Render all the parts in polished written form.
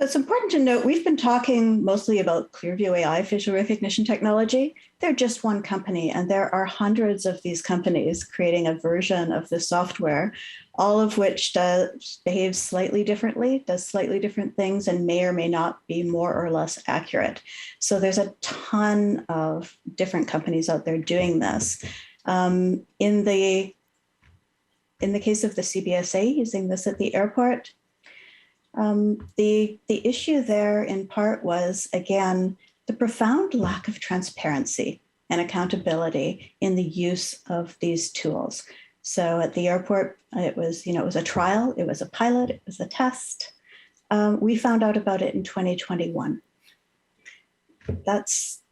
It's important to note we've been talking mostly about Clearview AI facial recognition technology. They're just one company, and there are hundreds of these companies creating a version of the software, all of which behaves slightly differently, does slightly different things, and may or may not be more or less accurate. So there's a ton of different companies out there doing this. In the case of the CBSA using this at the airport, the issue there in part was, again, the profound lack of transparency and accountability in the use of these tools. So at the airport, it was a trial, it was a pilot, it was a test. We found out about it in 2021.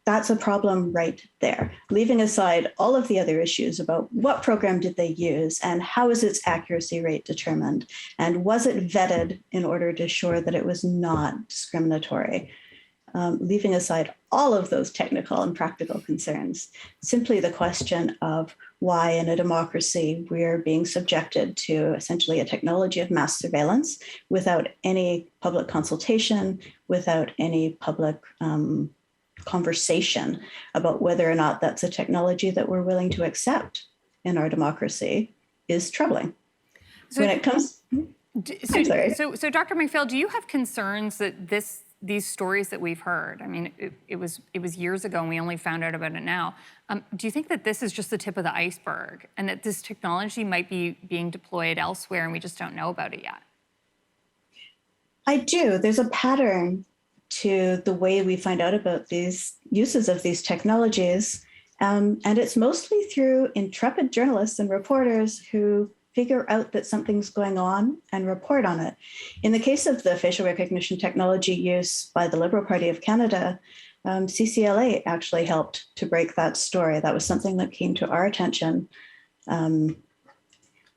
That's a problem right there. Leaving aside all of the other issues about what program did they use and how is its accuracy rate determined, and was it vetted in order to ensure that it was not discriminatory. Leaving aside all of those technical and practical concerns, simply the question of why in a democracy we're being subjected to essentially a technology of mass surveillance without any public consultation, without any public conversation about whether or not that's a technology that we're willing to accept in our democracy is troubling. So, when it comes, so Dr. McPhail, do you have concerns that these stories that we've heard? I mean, it was years ago, and we only found out about it now. Do you think that this is just the tip of the iceberg, and that this technology might be being deployed elsewhere, and we just don't know about it yet? I do. There's a pattern to the way we find out about these uses of these technologies. And it's mostly through intrepid journalists and reporters who figure out that something's going on and report on it. In the case of the facial recognition technology use by the Liberal Party of Canada, CCLA actually helped to break that story. That was something that came to our attention. And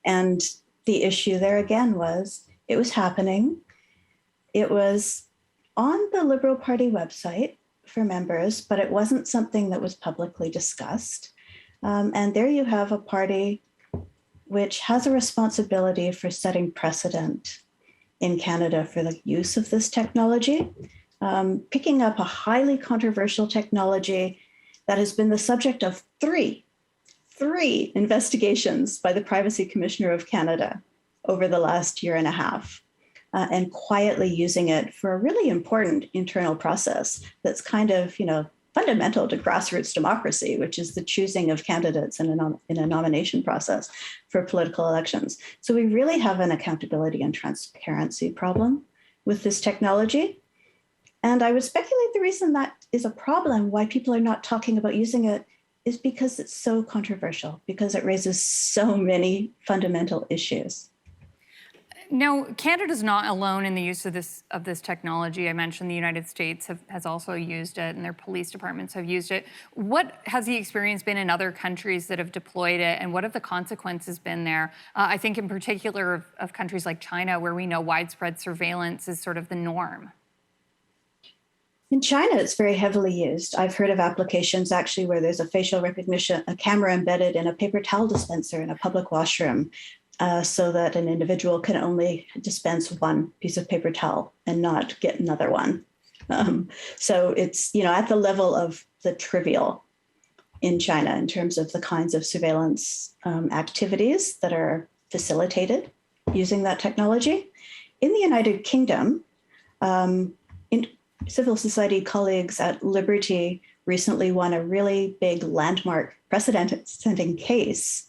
the issue there again was it was happening. It was on the Liberal Party website for members, but it wasn't something that was publicly discussed. And there you have a party which has a responsibility for setting precedent in Canada for the use of this technology, picking up a highly controversial technology that has been the subject of three investigations by the Privacy Commissioner of Canada over the last year and a half. And quietly using it for a really important internal process that's kind of, fundamental to grassroots democracy, which is the choosing of candidates in a nomination process for political elections. So we really have an accountability and transparency problem with this technology. And I would speculate the reason that is a problem, why people are not talking about using it, is because it's so controversial, because it raises so many fundamental issues. Now, Canada's not alone in the use of this technology. I mentioned the United States has also used it, and their police departments have used it. What has the experience been in other countries that have deployed it, and what have the consequences been there? I think in particular of countries like China, where we know widespread surveillance is sort of the norm. In China, it's very heavily used. I've heard of applications actually where there's a facial recognition, a camera embedded in a paper towel dispenser in a public washroom, so that an individual can only dispense one piece of paper towel and not get another one. So it's, at the level of the trivial in China in terms of the kinds of surveillance activities that are facilitated using that technology. In the United Kingdom, civil society colleagues at Liberty recently won a really big landmark precedent-setting case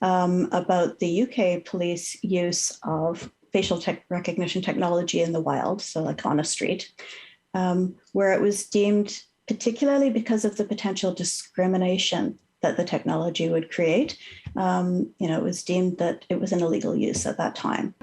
about the UK police use of facial recognition technology in the wild, so like on a street, where it was deemed, particularly because of the potential discrimination that the technology would create, it was deemed that it was an illegal use at that time.